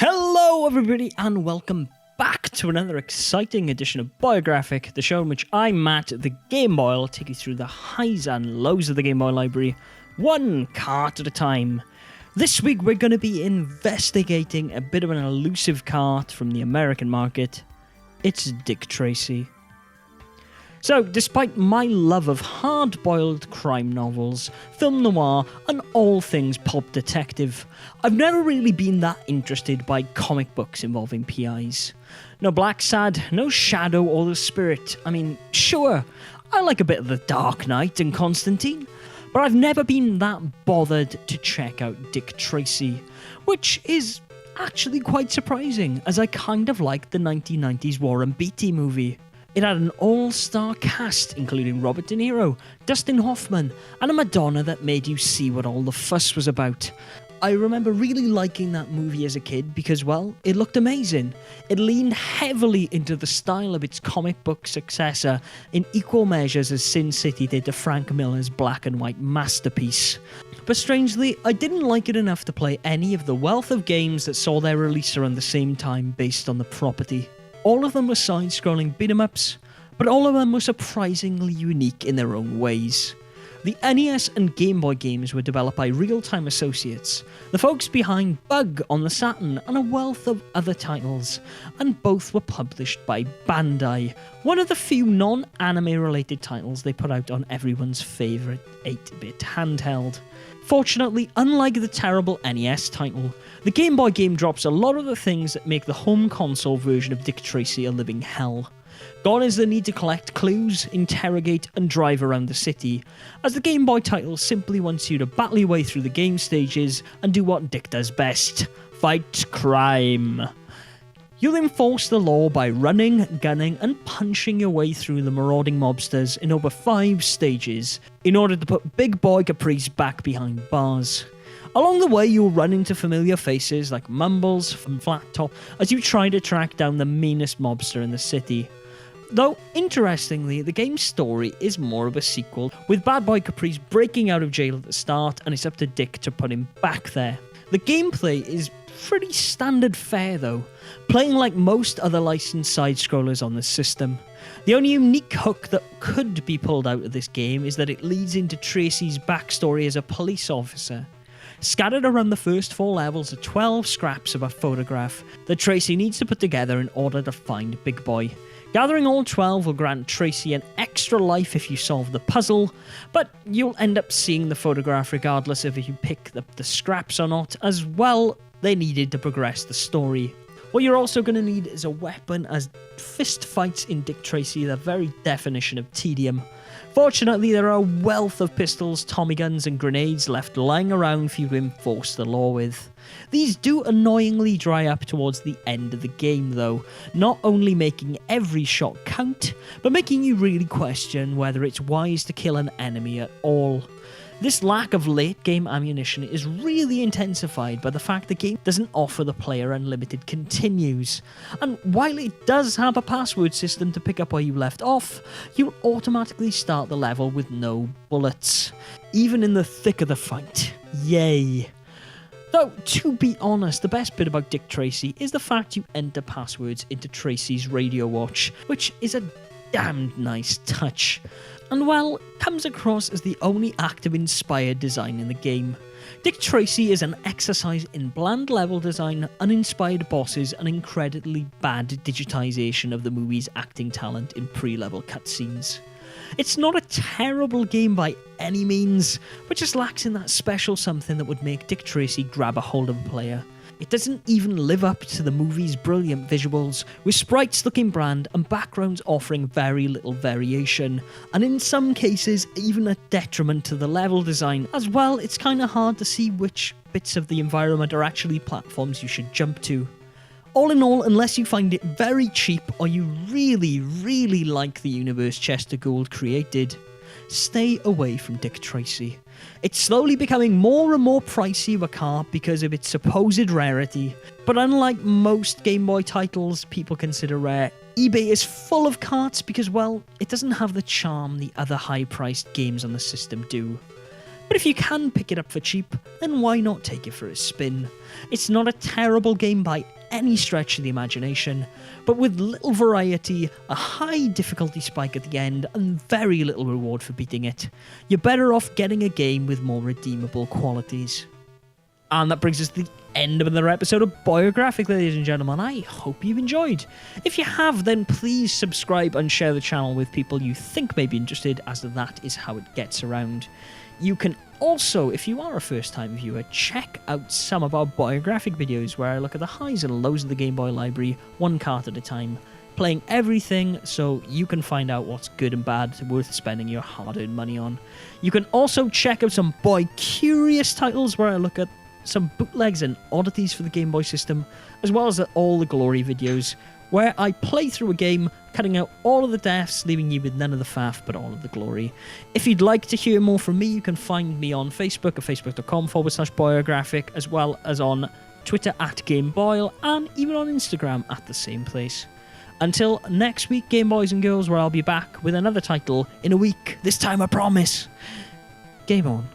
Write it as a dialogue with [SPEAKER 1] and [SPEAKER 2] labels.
[SPEAKER 1] Hello everybody and welcome back to another exciting edition of Boyographic, the show in which I, Matt, the Gameboy, will take you through the highs and lows of the Gameboy library, one cart at a time. This week we're going to be investigating a bit of an elusive cart from the American market. It's Dick Tracy. So, despite my love of hard-boiled crime novels, film noir, and all things pulp detective, I've never really been that interested by comic books involving PIs. No Black Sad, no Shadow or The Spirit. I mean, sure, I like a bit of The Dark Knight and Constantine, but I've never been that bothered to check out Dick Tracy, which is actually quite surprising, as I kind of liked the 1990s Warren Beatty movie. It had an all-star cast, including Robert De Niro, Dustin Hoffman, and a Madonna that made you see what all the fuss was about. I remember really liking that movie as a kid because, well, it looked amazing. It leaned heavily into the style of its comic book successor in equal measures as Sin City did to Frank Miller's black and white masterpiece. But strangely, I didn't like it enough to play any of the wealth of games that saw their release around the same time based on the property. All of them were side-scrolling beat-em-ups, but all of them were surprisingly unique in their own ways. The NES and Game Boy games were developed by Real-Time Associates, the folks behind Bug on the Saturn and a wealth of other titles, and both were published by Bandai, one of the few non-anime related titles they put out on everyone's favourite 8-bit handheld. Fortunately, unlike the terrible NES title, the Game Boy game drops a lot of the things that make the home console version of Dick Tracy a living hell. Gone is the need to collect clues, interrogate, and drive around the city, as the Game Boy title simply wants you to battle your way through the game stages and do what Dick does best: fight crime. You'll enforce the law by running, gunning, and punching your way through the marauding mobsters in over 5 stages in order to put Big Boy Caprice back behind bars. Along the way, you'll run into familiar faces like Mumbles from Flat Top as you try to track down the meanest mobster in the city. Though, interestingly, the game's story is more of a sequel, with Bad Boy Caprice breaking out of jail at the start, and it's up to Dick to put him back there. The gameplay is pretty standard fare though, playing like most other licensed side-scrollers on the system. The only unique hook that could be pulled out of this game is that it leads into Tracy's backstory as a police officer. Scattered around the first 4 levels are 12 scraps of a photograph that Tracy needs to put together in order to find Big Boy. Gathering all 12 will grant Tracy an extra life if you solve the puzzle, but you'll end up seeing the photograph regardless of if you pick up the scraps or not, as well they needed to progress the story. What you're also going to need is a weapon, as fist fights in Dick Tracy are the very definition of tedium. Fortunately, there are a wealth of pistols, Tommy guns and grenades left lying around for you to enforce the law with. These do annoyingly dry up towards the end of the game though, not only making every shot count, but making you really question whether it's wise to kill an enemy at all. This lack of late-game ammunition is really intensified by the fact the game doesn't offer the player unlimited continues, and while it does have a password system to pick up where you left off, you'll automatically start the level with no bullets, even in the thick of the fight. Yay! Though, to be honest, the best bit about Dick Tracy is the fact you enter passwords into Tracy's radio watch, which is a damned nice touch, and well, comes across as the only active inspired design in the game. Dick Tracy is an exercise in bland level design, uninspired bosses, and incredibly bad digitization of the movie's acting talent in pre-level cutscenes. It's not a terrible game by any means, but just lacks in that special something that would make Dick Tracy grab a hold of a player. It doesn't even live up to the movie's brilliant visuals, with sprites looking bland and backgrounds offering very little variation, and in some cases even a detriment to the level design. As well, it's kinda hard to see which bits of the environment are actually platforms you should jump to. All in all, unless you find it very cheap or you really like the universe Chester Gould created, stay away from Dick Tracy. It's slowly becoming more and more pricey of a cart because of its supposed rarity, but unlike most Game Boy titles people consider rare, eBay is full of carts because, well, it doesn't have the charm the other high-priced games on the system do. But if you can pick it up for cheap, then why not take it for a spin? It's not a terrible game by any stretch of the imagination, but with little variety, a high difficulty spike at the end, and very little reward for beating it, you're better off getting a game with more redeemable qualities. And that brings us to the end of another episode of Boyographic, ladies and gentlemen. I hope you've enjoyed. If you have, then please subscribe and share the channel with people you think may be interested, as that is how it gets around. You can also, if you are a first-time viewer, check out some of our Boyographic videos where I look at the highs and lows of the Game Boy library, one cart at a time, playing everything so you can find out what's good and bad, worth spending your hard-earned money on. You can also check out some Boy-curious titles where I look at some bootlegs and oddities for the Game Boy system, as well as all the glory videos, where I play through a game, cutting out all of the deaths, leaving you with none of the faff, but all of the glory. If you'd like to hear more from me, you can find me on Facebook at facebook.com/Boyographic, as well as on Twitter at Gameboy, and even on Instagram at the same place. Until next week, Game Boys and Girls, where I'll be back with another title in a week. This time I promise. Game on.